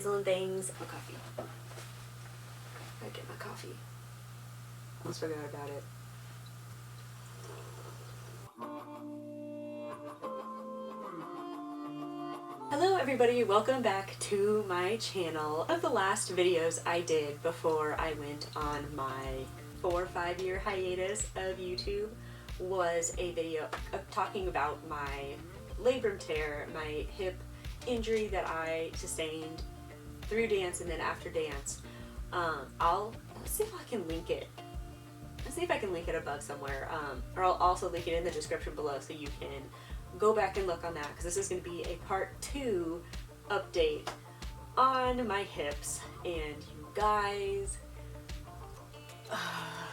sizzling things. My coffee. Gotta get my coffee. Almost forgot about it. Hello everybody, welcome back to my channel. One of the last videos I did before I went on my 4 or 5 year hiatus of YouTube was a video talking about my labrum tear, my hip injury that I sustained through dance and then after dance. I'll see if I can link it. Let's see if I can link it above somewhere, or I'll also link it in the description below so you can go back and look on that, because this is going to be a part 2 update on my hips. And you guys,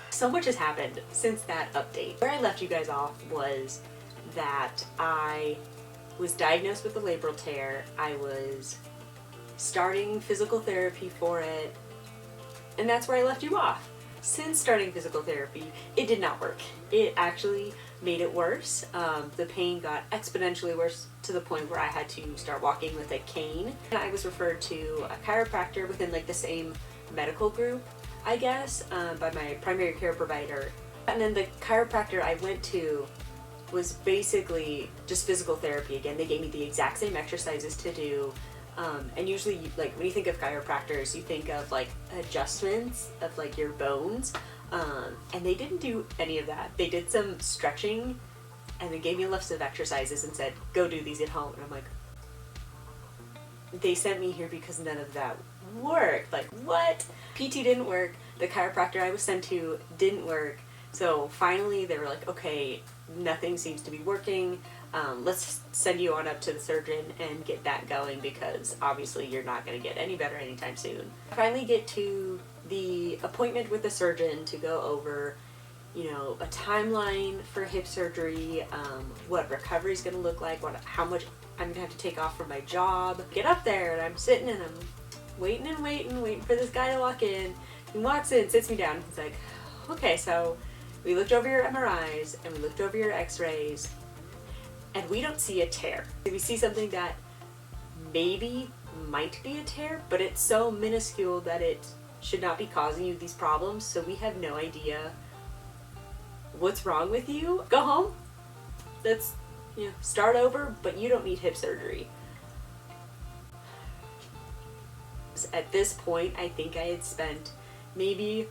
so much has happened since that update. Where I left you guys off was that I was diagnosed with a labral tear. I was starting physical therapy for it, and that's where I left you off. Since starting physical therapy, it did not work. It actually made it worse. The pain got exponentially worse to the point where I had to start walking with a cane. And I was referred to a chiropractor within like the same medical group, I guess, by my primary care provider. And then the chiropractor I went to was basically just physical therapy again. They gave me the exact same exercises to do. And usually, like, when you think of chiropractors, you think of like adjustments of like your bones, and they didn't do any of that. They did some stretching and then gave me a list of exercises and said, go do these at home. And I'm like, they sent me here because none of that worked. Like, what? PT didn't work. The chiropractor I was sent to didn't work. So finally they were like, okay, nothing seems to be working. Let's send you on up to the surgeon and get that going, because obviously you're not going to get any better anytime soon. I finally get to the appointment with the surgeon to go over, you know, a timeline for hip surgery, what recovery is going to look like, how much I'm going to have to take off from my job. Get up there and I'm sitting and I'm waiting for this guy to walk in. He walks in, sits me down, and he's like, okay, so we looked over your MRIs and we looked over your x-rays, and we don't see a tear. We see something that maybe might be a tear, but it's so minuscule that it should not be causing you these problems, so we have no idea what's wrong with you. Go home. Let's, you know, start over, but you don't need hip surgery. At this point, I think I had spent maybe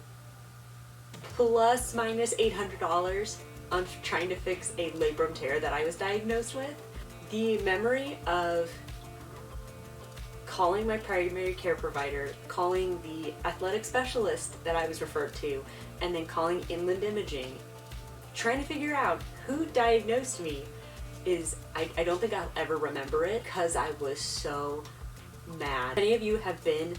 plus minus $800 on trying to fix a labrum tear that I was diagnosed with. The memory of calling my primary care provider, calling the athletic specialist that I was referred to, and then calling Inland Imaging, trying to figure out who diagnosed me is, I don't think I'll ever remember it, because I was so mad. If any of you have been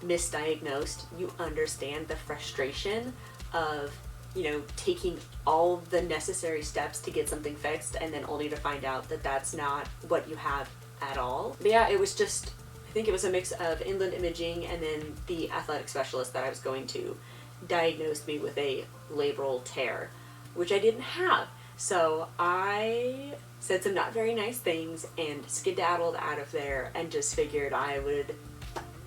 misdiagnosed, you understand the frustration of, you know, taking all the necessary steps to get something fixed and then only to find out that that's not what you have at all. But yeah, it was just, I think it was a mix of Inland Imaging and then the athletic specialist that I was going to diagnosed me with a labral tear, which I didn't have. So I said some not very nice things and skedaddled out of there and just figured I would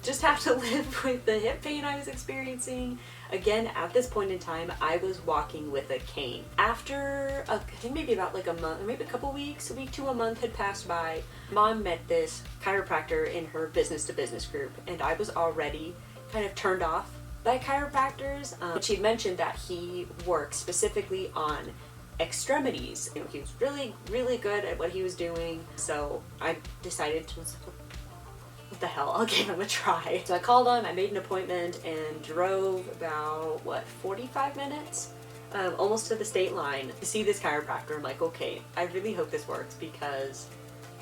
just have to live with the hip pain I was experiencing. Again, at this point in time, I was walking with a cane. After, I think maybe about like a month, maybe a couple weeks, a week to a month had passed by, Mom met this chiropractor in her business-to-business group, and I was already kind of turned off by chiropractors. She'd mentioned that he works specifically on extremities. You know, he was really, really good at what he was doing, so I decided to, what the hell, I'll give him a try. So I called him, I made an appointment, and drove about, 45 minutes? Almost to the state line to see this chiropractor. I'm like, okay, I really hope this works, because,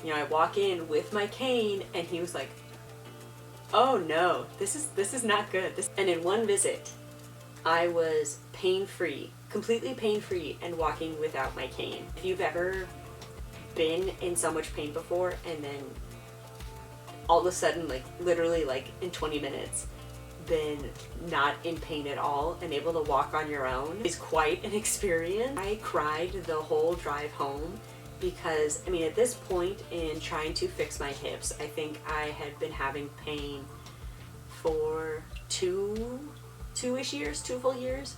you know, I walk in with my cane, and he was like, oh no, this is not good. And in one visit, I was pain-free, completely pain-free, and walking without my cane. If you've ever been in so much pain before, and then all of a sudden, like literally like in 20 minutes, been not in pain at all and able to walk on your own, is quite an experience. I cried the whole drive home because, I mean, at this point in trying to fix my hips, I think I had been having pain for two full years.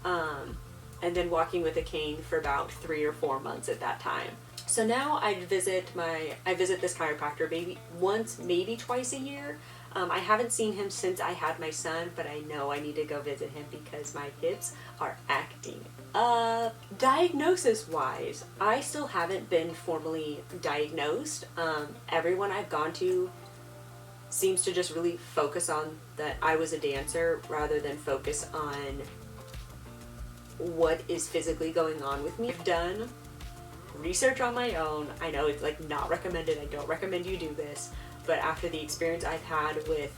And then walking with a cane for about 3 or 4 months at that time. So now I visit this chiropractor maybe once, maybe twice a year. I haven't seen him since I had my son, but I know I need to go visit him because my hips are acting up. Diagnosis wise, I still haven't been formally diagnosed. Everyone I've gone to seems to just really focus on that I was a dancer rather than focus on what is physically going on with me. I've done research on my own. I know it's like not recommended. I don't recommend you do this, but after the experience I've had with,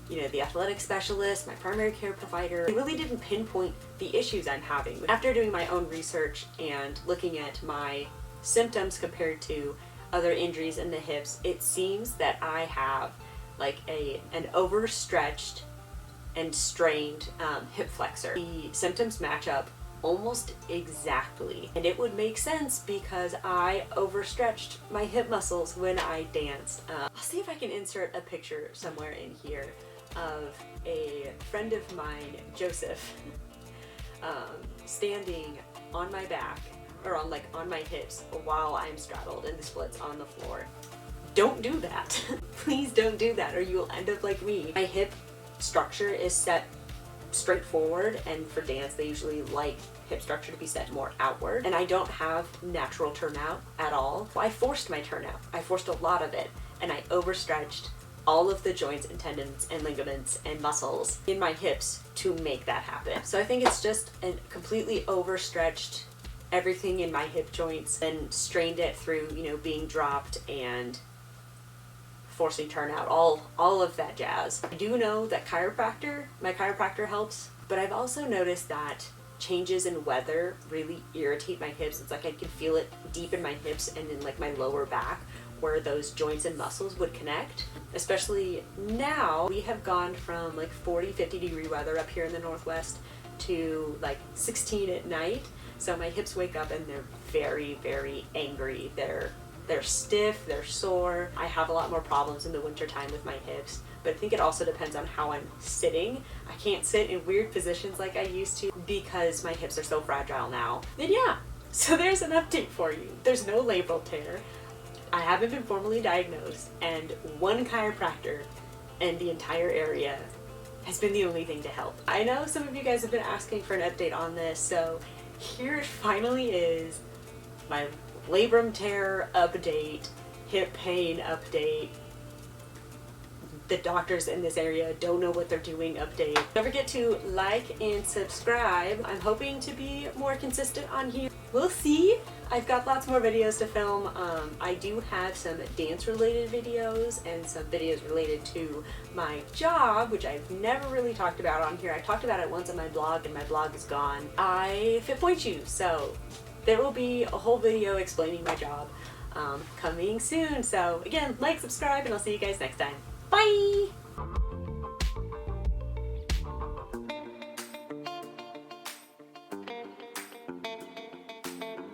you know, the athletic specialist, my primary care provider, I really didn't pinpoint the issues I'm having. After doing my own research and looking at my symptoms compared to other injuries in the hips, it seems that I have like an overstretched and strained hip flexor. The symptoms match up almost exactly, and it would make sense because I overstretched my hip muscles when I danced. I'll see if I can insert a picture somewhere in here of a friend of mine, Joseph, standing on my back or on my hips while I'm straddled and the splits on the floor. Don't do that. Please don't do that, or you will end up like me. My hip structure is set straight forward, and for dance they usually like hip structure to be set more outward, and I don't have natural turnout at all. I forced my turnout. I forced a lot of it, and I overstretched all of the joints and tendons and ligaments and muscles in my hips to make that happen. So I think it's just a completely overstretched everything in my hip joints and strained it through, you know, being dropped and forcing turnout, all of that jazz. I do know that my chiropractor helps, but I've also noticed that changes in weather really irritate my hips. It's like I can feel it deep in my hips and in like my lower back where those joints and muscles would connect. Especially now, we have gone from like 40, 50 degree weather up here in the Northwest to like 16 at night. So my hips wake up and they're very, very angry. They're stiff, they're sore. I have a lot more problems in the wintertime with my hips, but I think it also depends on how I'm sitting. I can't sit in weird positions like I used to because my hips are so fragile now. And yeah, so there's an update for you. There's no labrum tear. I haven't been formally diagnosed, and one chiropractor in the entire area has been the only thing to help. I know some of you guys have been asking for an update on this, so here it finally is, my labrum tear update, hip pain update, the doctors in this area don't know what they're doing update. Don't forget to like and subscribe. I'm hoping to be more consistent on here. We'll see. I've got lots more videos to film. I do have some dance related videos and some videos related to my job, which I've never really talked about on here. I talked about it once on my blog and my blog is gone. I fit point shoes, so there will be a whole video explaining my job coming soon. So again, like, subscribe, and I'll see you guys next time. Bye!